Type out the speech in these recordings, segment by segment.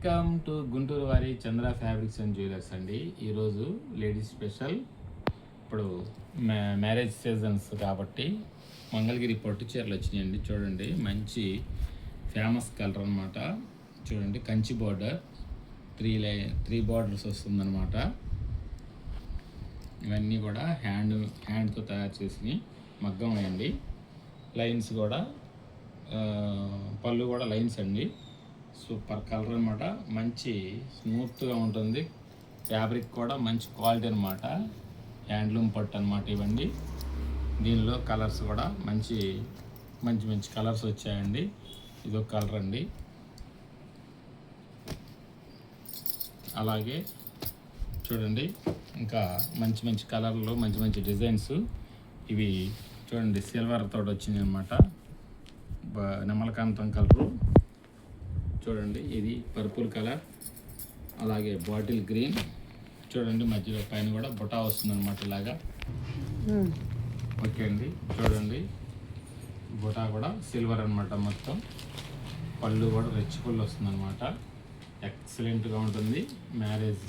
Welcome to Guntur వారి చంద్ర fabrics and jewellers అండి. ఈరోజు లేడీస్ స్పెషల్. ఇప్పుడు మ్యారేజ్ సీజన్స్ కాబట్టి మంగళగిరి పట్టు చీరలు వచ్చినాయండి. చూడండి, మంచి ఫేమస్ కలర్ అనమాట. చూడండి, కంచి బార్డర్, త్రీ బార్డర్స్ వస్తుందన్నమాట. ఇవన్నీ కూడా హ్యాండ్తో తయారు చేసి మగ్గం వేయండి. లైన్స్ కూడా, పళ్ళు కూడా లైన్స్ అండి. సూపర్ కలర్ అనమాట. మంచి స్మూత్గా ఉంటుంది. ఫ్యాబ్రిక్ కూడా మంచి క్వాలిటీ అనమాట. హ్యాండ్లూమ్ పట్టు అనమాట ఇవన్నీ. దీనిలో కలర్స్ కూడా మంచి మంచి కలర్స్ వచ్చాయండి. ఇదొక కలర్ అండి. అలాగే చూడండి, ఇంకా మంచి కలర్లు, మంచి డిజైన్స్. ఇవి చూడండి, సిల్వర్ తోటి వచ్చింది అనమాట. నెమలకాంతం కలరు. చూడండి, ఇది పర్పుల్ కలర్. అలాగే బాటిల్ గ్రీన్. చూడండి, మధ్యలో పైన కూడా బుటా వస్తుందన్నమాట ఇలాగా. ఓకే అండి, చూడండి, బుటా కూడా సిల్వర్ అనమాట మొత్తం. పళ్ళు కూడా రిచ్ పళ్ళు వస్తుందన్నమాట. ఎక్సలెంట్గా ఉంటుంది. మ్యారేజ్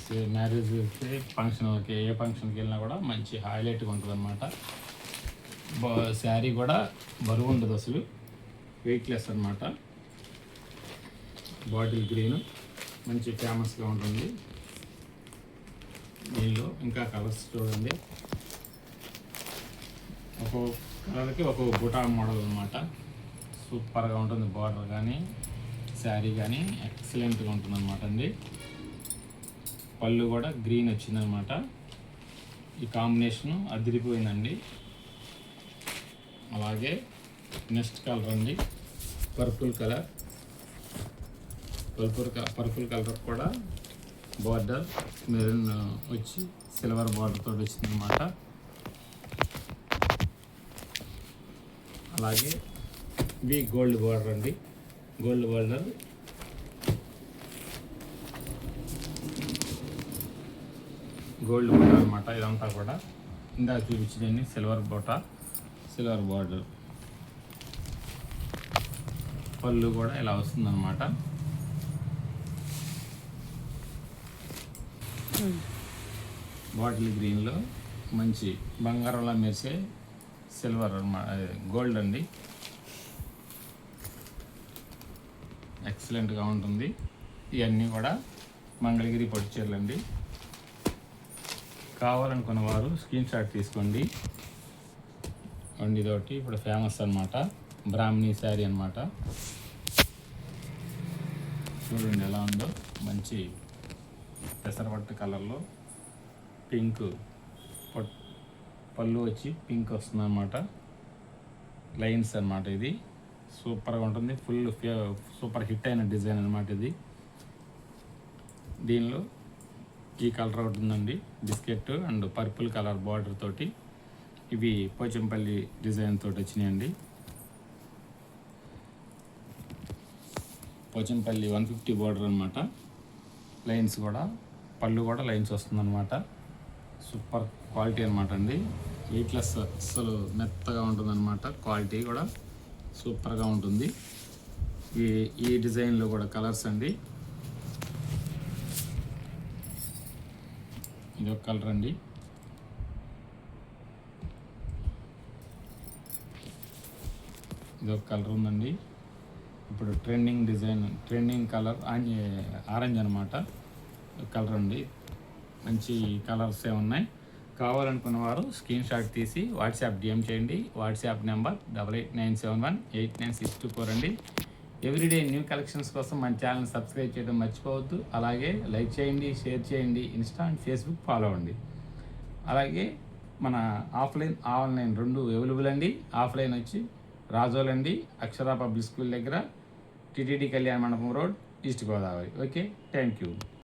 ఫంక్షన్కి, ఏ ఫంక్షన్కి వెళ్ళినా కూడా మంచి హైలైట్గా ఉంటుంది అనమాట. శారీ కూడా బరువు ఉండదు, అసలు వెయిట్లెస్ అనమాట. బాటిల్ గ్రీన్ మంచి ఫేమస్గా ఉంటుంది. దీనిలో ఇంకా కలర్స్ చూడండి, ఒక్కొక్క కలర్కి ఒక్కొక్క బుటా మోడల్ అనమాట. సూపర్గా ఉంటుంది. బార్డర్ కానీ శారీ కానీ ఎక్సలెంట్గా ఉంటుంది అనమాట అండి. పళ్ళు కూడా గ్రీన్ వచ్చిందనమాట. ఈ కాంబినేషను అదిరిపోయిందండి. అలాగే నెక్స్ట్ కలర్ అండి, పర్పుల్ కలర్. పర్పుల్ కలర్ కూడా బార్డర్ మెరూన్ వచ్చి సిల్వర్ బార్డర్తో వచ్చింది అనమాట. అలాగే ఇవి గోల్డ్ బార్డర్ అండి. గోల్డ్ బార్డర్, అనమాట. ఇదంతా కూడా ఇందాక చూపించిందండి సిల్వర్ బార్డర్. పళ్ళు కూడా ఇలా వస్తుందన్నమాట. బాటిల్ గ్రీన్లో మంచి బంగారంలా మెరిసే సిల్వర్ గోల్డ్ అండి. ఎక్సలెంట్గా ఉంటుంది. ఇవన్నీ కూడా మంగళగిరి పట్టు చీరలు అండి. కావాలనుకున్న వారు స్క్రీన్ షాట్ తీసుకోండి. ఇదొకటి ఇప్పుడు ఫేమస్ అనమాట, బ్రాహ్మణి శారీ అనమాట. చూడండి ఎలా ఉందో. మంచి పెసరపట్టు కలర్లో పింక్ పళ్ళు వచ్చి పింక్ వస్తుంది అనమాట. లైన్స్ అనమాట. ఇది సూపర్గా ఉంటుంది. సూపర్ హిట్ అయిన డిజైన్ అనమాట ఇది. దీనిలో ఈ కలర్ ఒకటి ఉందండి, biscuit and purple colour border తోటి. ఇవి పోచంపల్లి డిజైన్ తోటి వచ్చినాయండి. పోచంపల్లి 150 బార్డర్ అనమాట. లైన్స్ కూడా, పళ్ళు కూడా లైన్స్ వస్తుందన్నమాట. సూపర్ క్వాలిటీ అనమాట అండి. వెయిట్లెస్, అసలు మెత్తగా ఉంటుంది అనమాట. క్వాలిటీ కూడా సూపర్గా ఉంటుంది. ఈ డిజైన్లో కూడా కలర్స్ అండి. ఇది ఒక కలర్ అండి. ఇది ఒక కలర్ ఉందండి. ఇప్పుడు ట్రెండింగ్ కలర్ ఆరెంజ్ అనమాట కలర్ అండి. మంచి కలర్స్ ఉన్నాయి. కావాలనుకున్న వారు స్క్రీన్ షాట్ తీసి వాట్సాప్ డిఎం చేయండి. వాట్సాప్ నెంబర్ 8897189624 అండి. ఎవ్రీడే న్యూ కలెక్షన్స్ కోసం మన ఛానల్ సబ్స్క్రైబ్ చేయడం మర్చిపోవద్దు. అలాగే లైక్ చేయండి, షేర్ చేయండి, ఇన్స్టా అండ్ ఫేస్బుక్ ఫాలో అవ్వండి. అలాగే మన ఆన్లైన్ రెండు అవైలబుల్ అండి. ఆఫ్లైన్ వచ్చి రాజోల్ అండి, అక్షర పబ్లిక్ స్కూల్ దగ్గర, టిటిడి కళ్యాణ మండపం road, east Godavari. Okay, thank you.